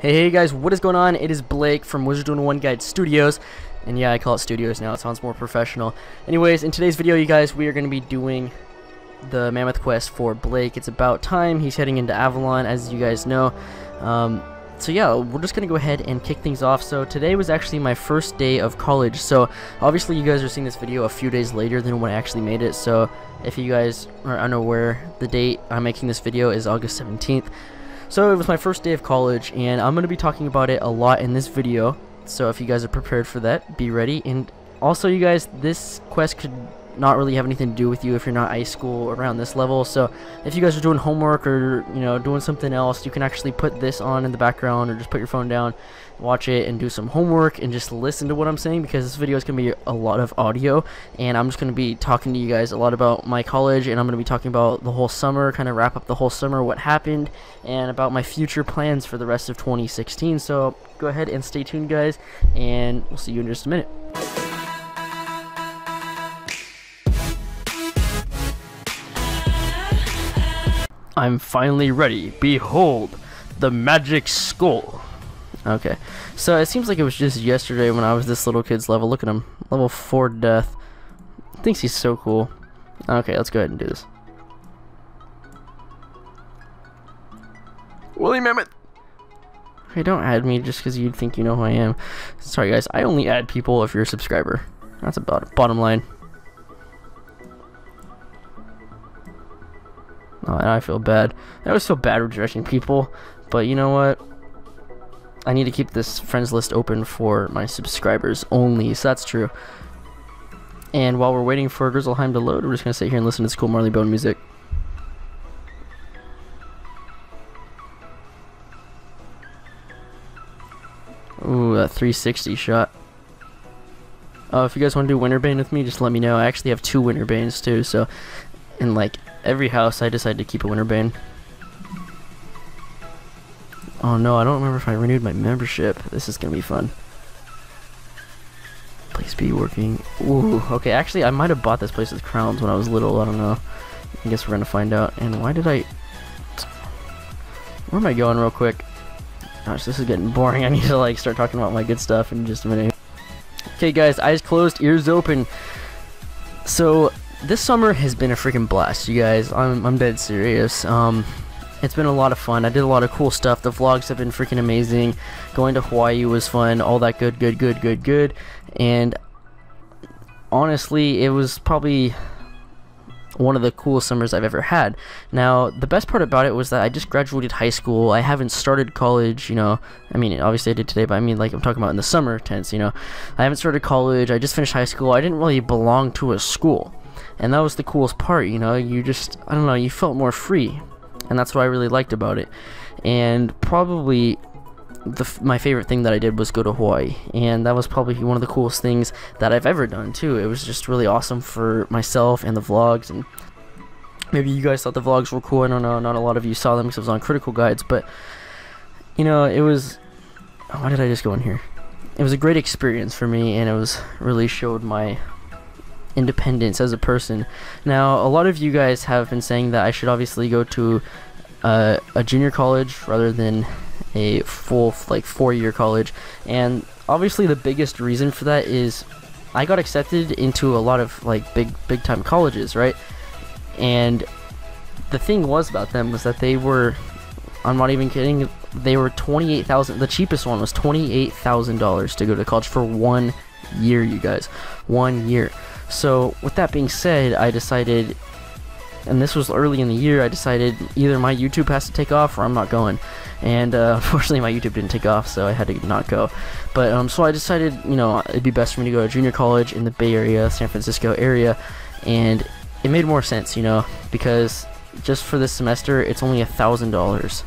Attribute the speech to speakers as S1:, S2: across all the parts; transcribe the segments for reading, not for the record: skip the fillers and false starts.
S1: Hey guys, what is going on? It is Blake from Wizard101 Guides Studios, and yeah, I call it studios now, it sounds more professional. Anyways, in today's video, you guys, we are going to be doing the Mammoth Quest for Blake. It's about time. He's heading into Avalon, as you guys know. So yeah, we're just going to go ahead and kick things off. So today was actually my first day of college, so obviously you guys are seeing this video a few days later than when I actually made it. So if you guys are unaware, the date I'm making this video is August 17th. So it was my first day of college, and I'm going to be talking about it a lot in this video. So if you guys are prepared for that, be ready. And also, you guys, this quest could not really have anything to do with you if you're not high school around this level. So if you guys are doing homework or, you know, doing something else, you can actually put this on in the background, or just put your phone down, watch it, and do some homework, and just listen to what I'm saying, because this video is going to be a lot of audio, and I'm just going to be talking to you guys a lot about my college, and I'm going to be talking about the whole summer, kind of wrap up the whole summer, what happened, and about my future plans for the rest of 2016. So go ahead and stay tuned, guys, and we'll see you in just a minute. I'm finally ready. Behold, the magic skull. Okay, so it seems like it was just yesterday when I was this little kid's level. Look at him, level 4 death. Thinks he's so cool. Okay, let's go ahead and do this. Woolly Mammoth! Okay, don't add me just because you think you know who I am. Sorry guys, I only add people if you're a subscriber. That's about bottom line. Oh, and I feel bad. I always feel bad rejecting people, but you know what? I need to keep this friends list open for my subscribers only, so that's true. And while we're waiting for Grizzleheim to load, we're just gonna sit here and listen to this cool Marley Bone music. Ooh, that 360 shot. Oh, if you guys want to do Winterbane with me, just let me know. I actually have 2 Winterbanes too, so in like every house I decided to keep a Winterbane. Oh no, I don't remember if I renewed my membership. This is gonna be fun. Please be working. Ooh, okay, actually I might have bought this place with crowns when I was little, I don't know. I guess we're gonna find out. And why did I... Where am I going real quick? Gosh, this is getting boring. I need to like start talking about my good stuff in just a minute. Okay guys, eyes closed, ears open. So this summer has been a freaking blast, you guys. I'm dead serious. It's been a lot of fun. I did a lot of cool stuff. The vlogs have been freaking amazing. Going to Hawaii was fun. All that good. And honestly, it was probably one of the coolest summers I've ever had. Now, the best part about it was that I just graduated high school. I haven't started college, you know. I mean, obviously I did today, but I mean, like, I'm talking about in the summer tense, you know. I haven't started college. I just finished high school. I didn't really belong to a school. And that was the coolest part, you know. You just, I don't know, you felt more free. And that's what I really liked about it. And probably my favorite thing that I did was go to Hawaii. And that was probably one of the coolest things that I've ever done, too. It was just really awesome for myself and the vlogs. And maybe you guys thought the vlogs were cool. I don't know. Not a lot of you saw them because it was on Critical Guides. But, you know, it was... Why did I just go in here? It was a great experience for me. And it was really showed my independence as a person. Now, a lot of you guys have been saying that I should obviously go to a junior college rather than a full like 4-year college, and obviously the biggest reason for that is I got accepted into a lot of like big time colleges, right? And the thing was about them was that they were, I'm not even kidding, they were $28,000. The cheapest one was $28,000 to go to college for 1 year, you guys. 1 year. So with that being said, I decided, and this was early in the year, I decided either my YouTube has to take off or I'm not going. And unfortunately my YouTube didn't take off, so I had to not go. But so I decided, you know, it'd be best for me to go to junior college in the Bay Area, San Francisco area. And it made more sense, you know, because just for this semester it's only $1,000,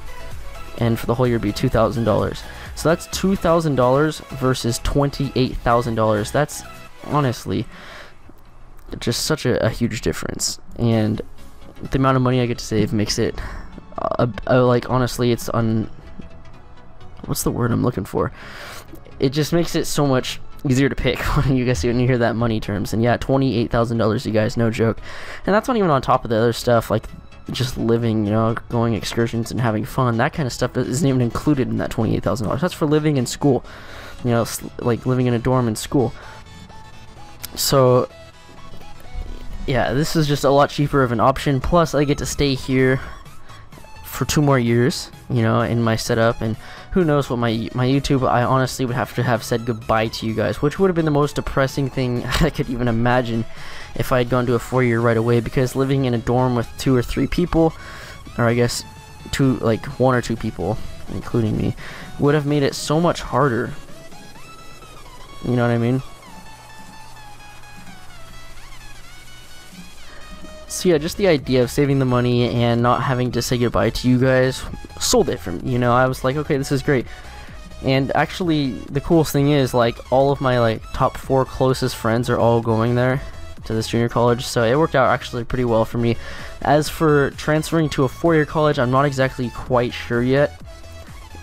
S1: and for the whole year it'd be $2,000. So that's $2,000 versus $28,000. That's honestly just such a huge difference, and the amount of money I get to save makes it like, honestly, it's what's the word I'm looking for? It just makes it so much easier to pick when you hear that money terms. And yeah, $28,000, you guys, no joke. And that's not even on top of the other stuff like just living, you know, going excursions and having fun, that kind of stuff isn't even included in that $28,000. That's for living in school, you know, like living in a dorm in school. So yeah, this is just a lot cheaper of an option. Plus I get to stay here for 2 more years, you know, in my setup, and who knows what my YouTube, I honestly would have to have said goodbye to you guys, which would have been the most depressing thing I could even imagine if I had gone to a 4-year right away, because living in a dorm with 2 or 3 people, or I guess 1 or 2 people, including me, would have made it so much harder. You know what I mean? So yeah, just the idea of saving the money and not having to say goodbye to you guys sold it for me. You know, I was like, okay, this is great. And actually, the coolest thing is, like, all of my like top 4 closest friends are all going there to this junior college, so it worked out actually pretty well for me. As for transferring to a 4-year college, I'm not exactly quite sure yet.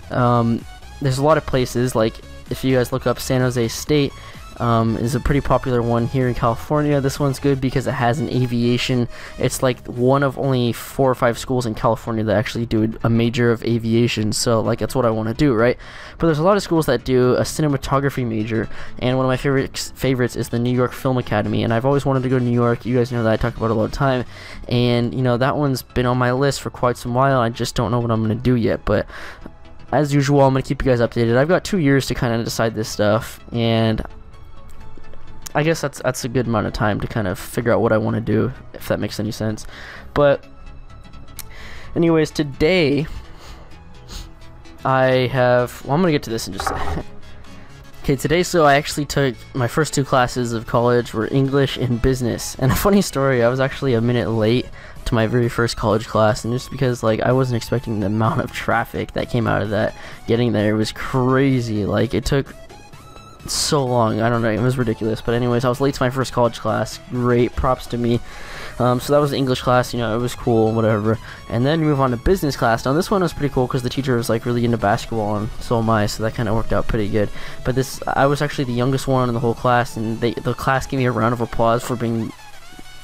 S1: There's a lot of places, like if you guys look up San Jose State, is a pretty popular one here in California. This one's good because it has an aviation. It's like one of only 4 or 5 schools in California that actually do a major of aviation, so like that's what I want to do, right? But there's a lot of schools that do a cinematography major, and one of my favorites is the New York Film Academy, and I've always wanted to go to New York. You guys know that I talk about it all the time, and you know, that one's been on my list for quite some while. I just don't know what I'm going to do yet, but as usual, I'm going to keep you guys updated. I've got 2 years to kind of decide this stuff, and I guess that's a good amount of time to kind of figure out what I want to do, if that makes any sense. But anyways, today I have, well, I'm gonna get to this in just a second. Okay, today, so I actually took my first 2 classes of college were English and business. And a funny story, I was actually a minute late to my very first college class, and just because like I wasn't expecting the amount of traffic that came out of that, getting there was crazy. Like, it took so long, I don't know, it was ridiculous. But anyways, I was late to my first college class. Great, props to me. So that was the English class, you know, it was cool, whatever. And then we move on to business class. Now this one was pretty cool because the teacher was like really into basketball, and so am I, so that kind of worked out pretty good. But this, I was actually the youngest one in the whole class, and the class gave me a round of applause for being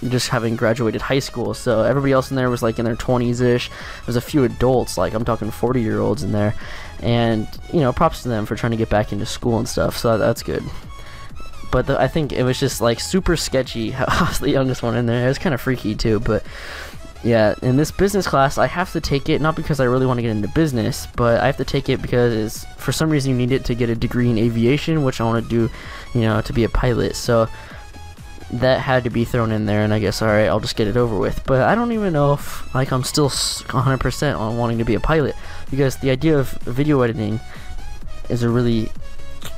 S1: just having graduated high school. So everybody else in there was like in their 20s-ish. There's a few adults, like I'm talking 40-year-olds in there, and you know, props to them for trying to get back into school and stuff, so that's good. But I think it was just like super sketchy how I was the youngest one in there. It was kind of freaky too. But yeah, in this business class I have to take it, not because I really want to get into business, but I have to take it because for some reason you need it to get a degree in aviation, which I want to do, you know, to be a pilot. So that had to be thrown in there, and I guess, alright, I'll just get it over with. But I don't even know if like I'm still 100% on wanting to be a pilot, because the idea of video editing is a really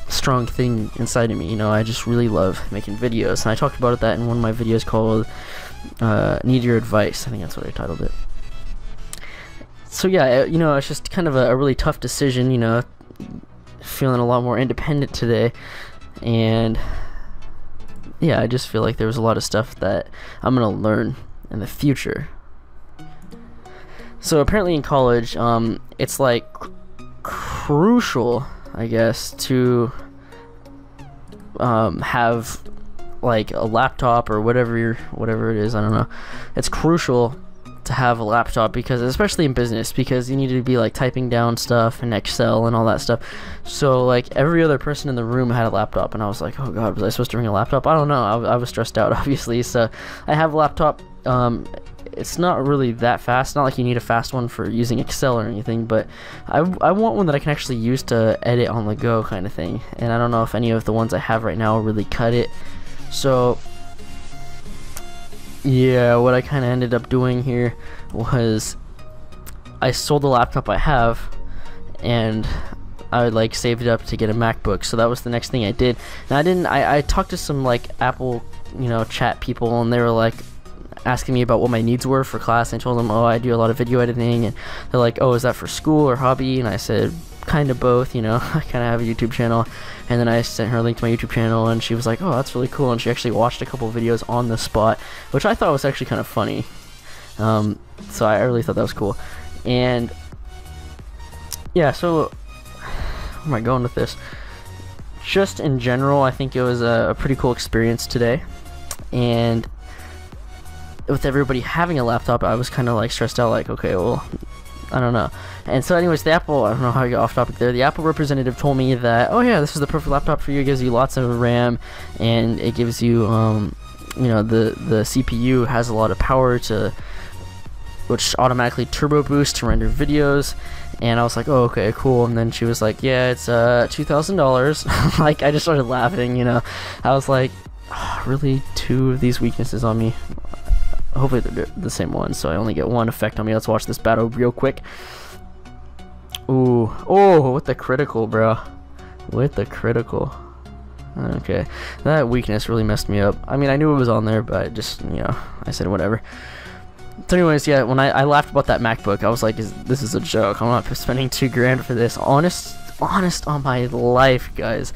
S1: strong thing inside of me. You know, I just really love making videos, and I talked about that in one of my videos called Need Your Advice. I think that's what I titled it. So yeah, you know, it's just kind of a really tough decision, you know, feeling a lot more independent today, and yeah, I just feel like there was a lot of stuff that I'm gonna learn in the future. So apparently in college, it's like crucial, I guess, to have like a laptop or whatever it is. I don't know. It's crucial to have a laptop, because especially in business, because you need to be like typing down stuff in Excel and all that stuff. So like every other person in the room had a laptop, and I was like, oh god, was I supposed to bring a laptop? I don't know. I was stressed out, obviously. So I have a laptop. It's not really that fast, not like you need a fast one for using Excel or anything, but I want one that I can actually use to edit on the go kind of thing. And I don't know if any of the ones I have right now really cut it. So yeah, what I kind of ended up doing here was I sold the laptop I have, and I like saved it up to get a MacBook. So that was the next thing I did. And I talked to some like Apple, you know, chat people, and they were like asking me about what my needs were for class. I told them, oh, I do a lot of video editing, and they're like, oh, is that for school or hobby? And I said, kind of both, you know. I kind of have a YouTube channel. And then I sent her a link to my YouTube channel, and she was like, oh, that's really cool. And she actually watched a couple of videos on the spot, which I thought was actually kind of funny. So I really thought that was cool. And yeah, so where am I going with this? Just in general, I think it was a pretty cool experience today. And with everybody having a laptop, I was kind of like stressed out, like, okay, well, I don't know. And so anyways, the Apple, I don't know how I got off topic there, the Apple representative told me that, oh yeah, this is the perfect laptop for you. It gives you lots of RAM, and it gives you, you know, the CPU has a lot of power to, which automatically turbo boosts to render videos. And I was like, oh, okay, cool. And then she was like, yeah, it's $2,000. Like, I just started laughing, you know. I was like, oh, really, 2 of these weaknesses on me? Hopefully they're the same one, so I only get 1 effect on me. Let's watch this battle real quick. Ooh, oh, with the critical, bro. With the critical. Okay, that weakness really messed me up. I mean, I knew it was on there, but I just, you know, I said whatever. So anyways, yeah, when I laughed about that MacBook, I was like, this is a joke. I'm not spending $2,000 for this. Honest on my life, guys.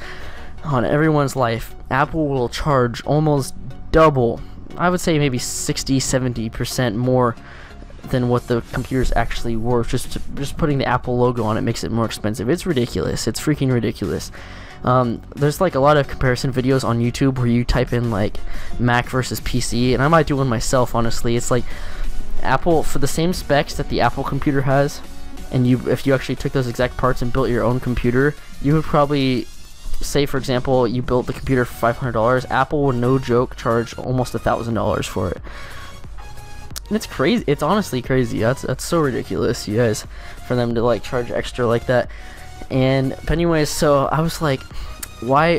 S1: On everyone's life, Apple will charge almost double. I would say maybe 60-70% more than what the computer's actually worth. Just putting the Apple logo on it makes it more expensive. It's ridiculous. It's freaking ridiculous. There's like a lot of comparison videos on YouTube where you type in like Mac versus PC, and I might do one myself, honestly. It's like Apple, for the same specs that the Apple computer has, and if you actually took those exact parts and built your own computer, you would probably, say for example, you built the computer for $500, Apple would, no joke, charge almost $1,000 for it. And it's crazy. It's honestly crazy. That's so ridiculous, you guys, for them to like charge extra like that. But anyways, so I was like, why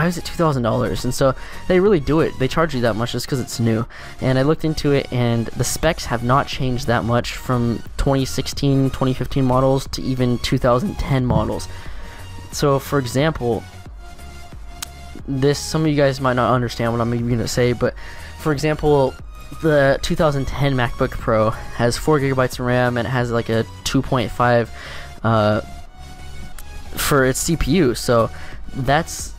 S1: is it $2,000? And so they really do it. They charge you that much just because it's new. And I looked into it, and the specs have not changed that much from 2016, 2015 models to even 2010 models. So for example, some of you guys might not understand what I'm going to say, but for example, the 2010 MacBook Pro has 4 gigabytes of RAM, and it has like a 2.5 for its CPU. So that's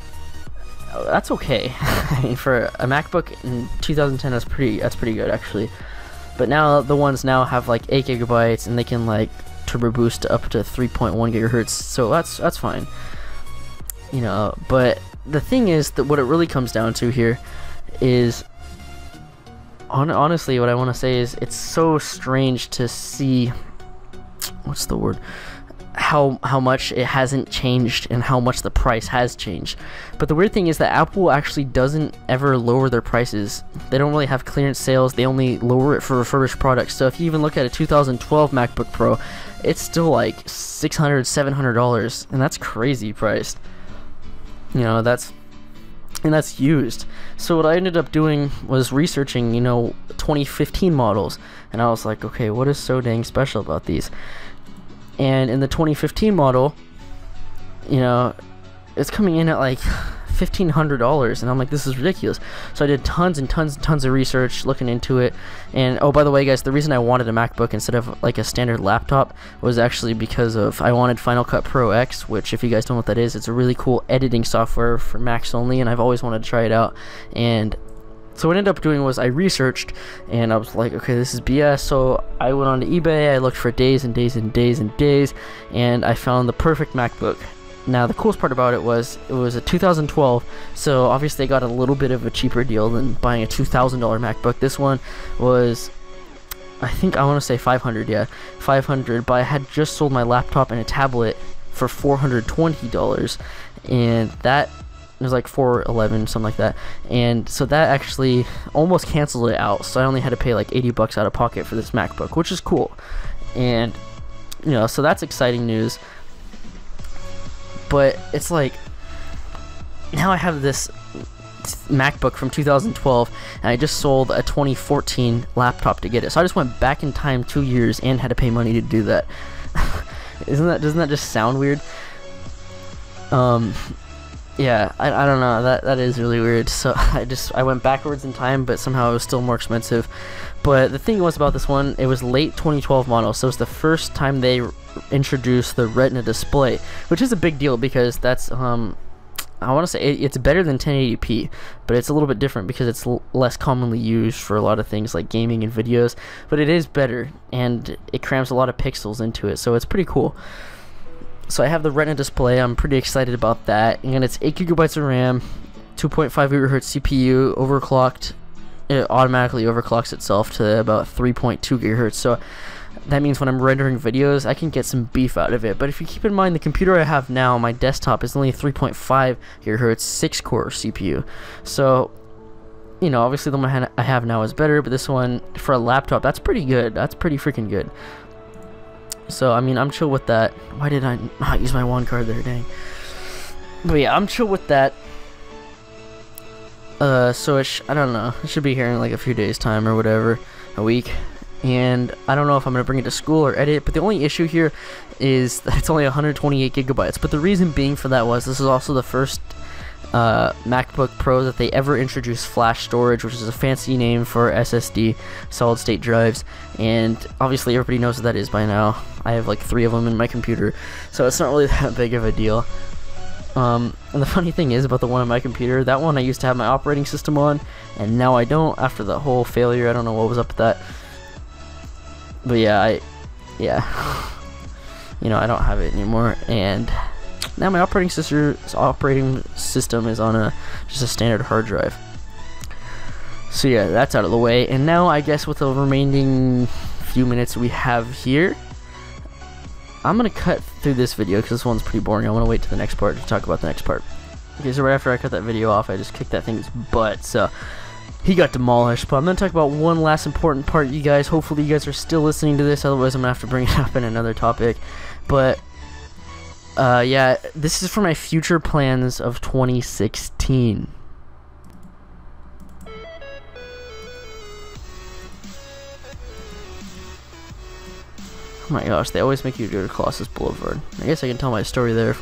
S1: okay. I mean, for a MacBook in 2010, that's pretty good actually. But now the ones now have like 8 gigabytes, and they can like turbo boost up to 3.1 gigahertz. So that's fine, you know. But the thing is that what it really comes down to here is, honestly, what I want to say is it's so strange to see, what's the word, how much it hasn't changed and how much the price has changed. But the weird thing is that Apple actually doesn't ever lower their prices. They don't really have clearance sales. They only lower it for refurbished products. So if you even look at a 2012 MacBook Pro, it's still like $600-700, and that's crazy priced. You know, that's used. So what I ended up doing was researching, you know, 2015 models, and I was like, okay, what is so dang special about these? And in the 2015 model, you know, it's coming in at like $1,500, and I'm like, this is ridiculous. So I did tons and tons of research looking into it. And oh, by the way, guys, the reason I wanted a MacBook instead of like a standard laptop was actually because of I wanted Final Cut Pro X, which, if you guys don't know what that is, it's a really cool editing software for Macs only, and I've always wanted to try it out. And so what I ended up doing was I researched, and I was like, okay, this is BS. So I went on to eBay, I looked for days and days and days and days, and I found the perfect MacBook. Now the coolest part about it was a 2012, so obviously I got a little bit of a cheaper deal than buying a $2,000 MacBook. This one was, I think, I want to say 500, yeah, 500, but I had just sold my laptop and a tablet for $420, and that it was like $411, something like that. And so that actually almost canceled it out, so I only had to pay like $80 out of pocket for this MacBook, which is cool. And you know, so that's exciting news. But it's like, now I have this MacBook from 2012, and I just sold a 2014 laptop to get it. So I just went back in time 2 years and had to pay money to do that. Doesn't that just sound weird? Yeah, I don't know, that is really weird. So I went backwards in time, but somehow it was still more expensive. But the thing was about this one, it was late 2012 model, so it's the first time they introduced the Retina display, which is a big deal because that's I want to say it's better than 1080p, but it's a little bit different because it's less commonly used for a lot of things like gaming and videos. But it is better, and it crams a lot of pixels into it, so it's pretty cool. So I have the Retina display. I'm pretty excited about that, and it's 8 gigabytes of RAM, 2.5 gigahertz CPU, overclocked, it automatically overclocks itself to about 3.2 gigahertz. So that means when I'm rendering videos, I can get some beef out of it. But if you keep in mind, the computer I have now, my desktop, is only 3.5 gigahertz, 6-core CPU. So, you know, obviously the one I have now is better, but this one, for a laptop, that's pretty good. That's pretty freaking good. So, I mean, I'm chill with that. Why did I not use my one card there? Dang. But yeah, I'm chill with that. So I don't know. It should be here in like a few days' time or whatever, a week. And I don't know if I'm gonna bring it to school or edit. But the only issue here is that it's only 128 gigabytes. But the reason being for that was this is also the first MacBook Pro that they ever introduced flash storage, which is a fancy name for SSD, solid state drives. And obviously everybody knows what that is by now. I have like 3 of them in my computer, so it's not really that big of a deal. And the funny thing is about the one on my computer, that one I used to have my operating system on, and now I don't after the whole failure. I don't know what was up with that. But yeah, you know, I don't have it anymore, and now my operating system is on just a standard hard drive. So yeah, that's out of the way, and now I guess with the remaining few minutes we have here, I'm gonna cut through this video because this one's pretty boring. I want to wait to the next part to talk about the next part. Okay, so right after I cut that video off, I just kicked that thing's butt, so he got demolished. But I'm gonna talk about one last important part, you guys. Hopefully you guys are still listening to this, otherwise I'm gonna have to bring it up in another topic. But yeah, this is for my future plans of 2016. Oh my gosh, they always make you go to Colossus Boulevard. I guess I can tell my story there.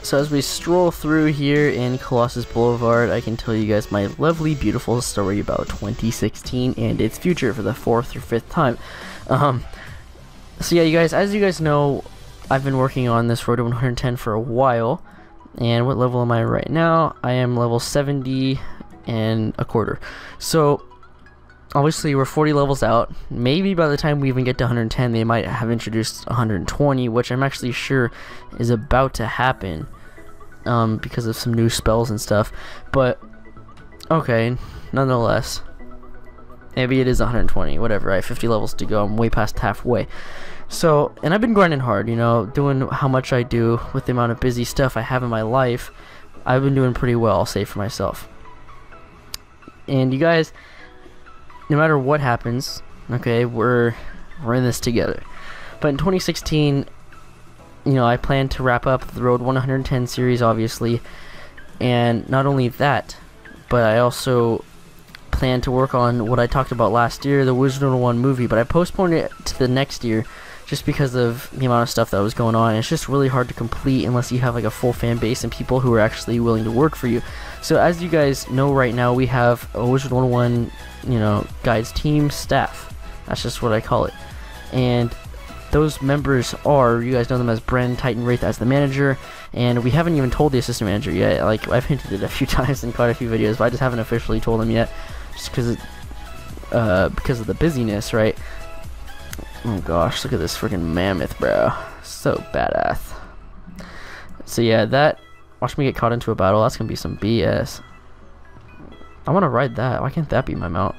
S1: So as we stroll through here in Colossus Boulevard, I can tell you guys my lovely, beautiful story about 2016 and its future for the 4th or 5th time. So yeah, you guys, as you guys know, I've been working on this road to 110 for a while. And what level am I right now? I am level 70 and a quarter. So obviously we're 40 levels out. Maybe by the time we even get to 110, they might have introduced 120, which I'm actually sure is about to happen because of some new spells and stuff. But okay, nonetheless, maybe it is 120, whatever. I have 50 levels to go. I'm way past halfway. So, and I've been grinding hard, you know, doing how much I do with the amount of busy stuff I have in my life. I've been doing pretty well, I'll say for myself. And you guys, no matter what happens, okay, we're in this together. But in 2016, you know, I plan to wrap up the Road 110 series, obviously. And not only that, but I also plan to work on what I talked about last year, the Wizard101 movie. But I postponed it to the next year just because of the amount of stuff that was going on. It's just really hard to complete unless you have like a full fan base and people who are actually willing to work for you. So as you guys know right now, we have a Wizard101, you know, Guides team staff. That's just what I call it. And those members are, you guys know them as Bren, Titan, Wraith as the manager, and we haven't even told the assistant manager yet. Like, I've hinted it a few times in quite a few videos, but I just haven't officially told them yet, just because of the busyness, right? Oh gosh, look at this freaking mammoth, bro. So badass. So yeah, that, watch me get caught into a battle, that's gonna be some BS. I want to ride that. Why can't that be my mount?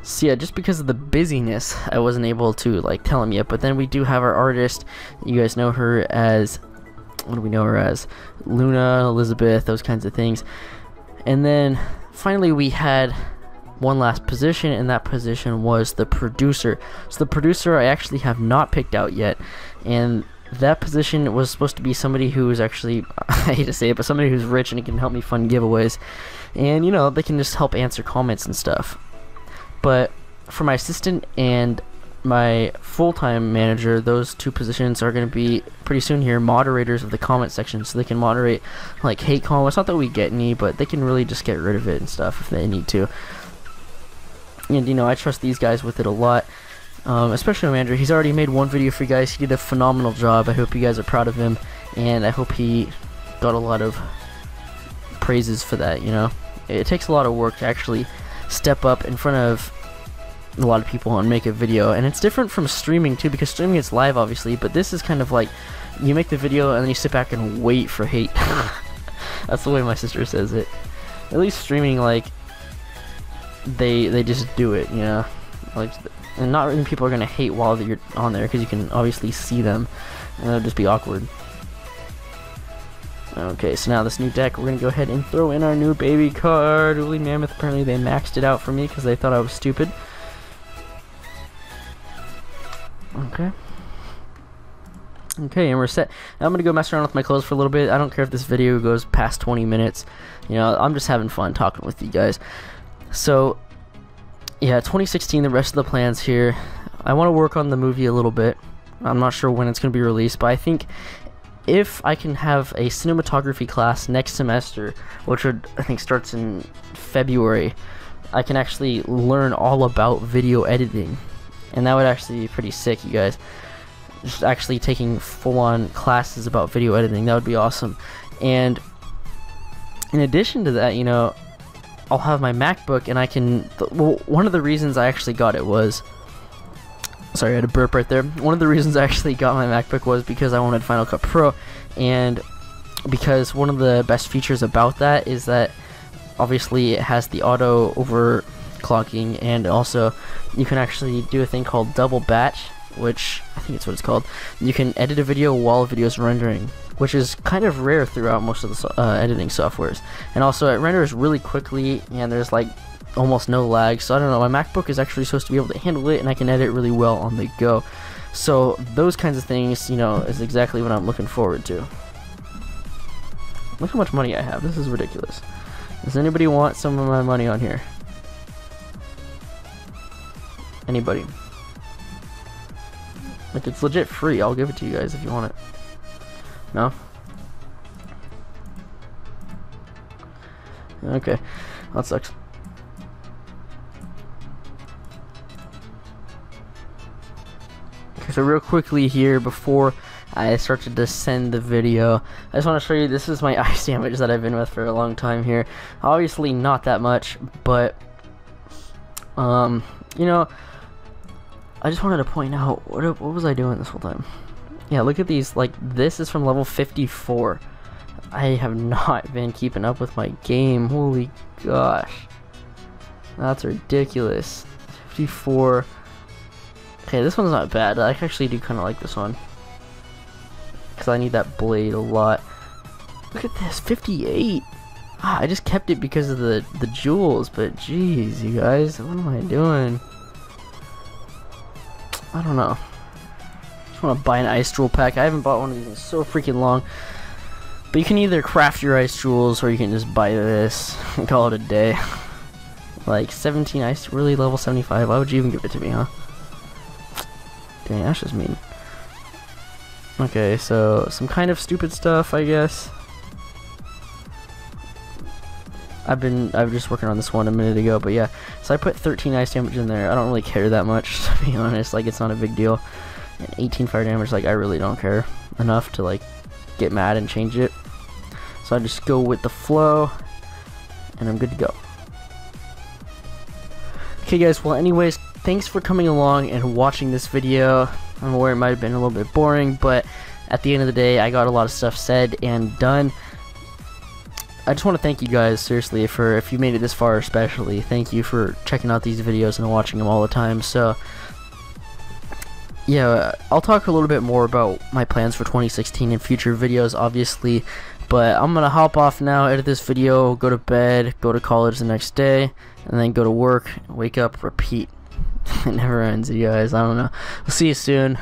S1: So yeah, just because of the busyness, I wasn't able to like tell him yet. But then we do have our artist. You guys know her as, what do we know her as? Luna, Elizabeth, those kinds of things. And then finally we had one last position, and that position was the producer. So the producer I actually have not picked out yet, and that position was supposed to be somebody who is actually, I hate to say it, but somebody who's rich and can help me fund giveaways, and you know, they can just help answer comments and stuff. But for my assistant and my full-time manager, those two positions are going to be pretty soon here moderators of the comment section, so they can moderate like hate comments. Not that we get any, but they can really just get rid of it and stuff if they need to. And you know, I trust these guys with it a lot, especially my manager. He's already made one video for you guys. He did a phenomenal job. I hope you guys are proud of him, and I hope he got a lot of praises for that. You know, it takes a lot of work to actually step up in front of, a lot of people and make a video, and it's different from streaming too, because streaming it's live obviously, but this is kind of like you make the video and then you sit back and wait for hate. That's the way my sister says it. At least streaming, like they just do it, you know, like, and not many people are gonna hate while you're on there because you can obviously see them, and it'll just be awkward. Okay, so now this new deck, we're gonna go ahead and throw in our new baby card, Woolly Mammoth. Apparently they maxed it out for me because they thought I was stupid. Okay. Okay, and we're set. Now I'm gonna go mess around with my clothes for a little bit. I don't care if this video goes past 20 minutes. You know, I'm just having fun talking with you guys. So, yeah, 2016, the rest of the plans here. I want to work on the movie a little bit. I'm not sure when it's gonna be released, but I think if I can have a cinematography class next semester, which would, I think, starts in February, I can actually learn all about video editing, and that would actually be pretty sick, you guys. Just actually taking full-on classes about video editing, that would be awesome. And in addition to that, you know, I'll have my MacBook, and I can, well, one of the reasons I actually got it was, sorry, I had a burp right there. One of the reasons I actually got my MacBook was because I wanted Final Cut Pro, and because one of the best features about that is that obviously it has the auto overclocking, and also you can actually do a thing called double batch, which I think it's what it's called. You can edit a video while a video is rendering, which is kind of rare throughout most of the editing softwares. And also it renders really quickly, and there's like almost no lag, so I don't know, my MacBook is actually supposed to be able to handle it, and I can edit really well on the go. So those kinds of things, you know, is exactly what I'm looking forward to. Look how much money I have. This is ridiculous. Does anybody want some of my money on here? Anybody? Like, it's legit free. I'll give it to you guys if you want it. No? Okay, that sucks. Okay, so real quickly here, before I start to send the video, I just want to show you, this is my ice damage that I've been with for a long time here. Obviously not that much, but you know, I just wanted to point out, what was I doing this whole time? Yeah, look at these, like, this is from level 54. I have not been keeping up with my game, holy gosh. That's ridiculous. 54. Okay, this one's not bad. I actually do kind of like this one, because I need that blade a lot. Look at this, 58. Ah, I just kept it because of the jewels, but jeez, you guys, what am I doing? I don't know. Just want to buy an ice jewel pack. I haven't bought one of these in so freaking long. But you can either craft your ice jewels, or you can just buy this and call it a day. Like 17 ice, really level 75. Why would you even give it to me, huh? Dang, that's just mean. Okay, so some kind of stupid stuff, I guess. I'm just working on this one a minute ago, but yeah. So I put 13 ice damage in there. I don't really care that much, to be honest. Like, it's not a big deal. And 18 fire damage, like, I really don't care enough to, like, get mad and change it. So I just go with the flow, and I'm good to go. Okay, guys, well, anyways, thanks for coming along and watching this video. I'm aware it might have been a little bit boring, but at the end of the day, I got a lot of stuff said and done. I just want to thank you guys, seriously, for, if you made it this far especially, thank you for checking out these videos and watching them all the time. So yeah, I'll talk a little bit more about my plans for 2016 in future videos, obviously, but I'm gonna hop off now, edit this video, go to bed, go to college the next day, and then go to work, wake up, repeat. It never ends, you guys. I don't know. We'll see you soon.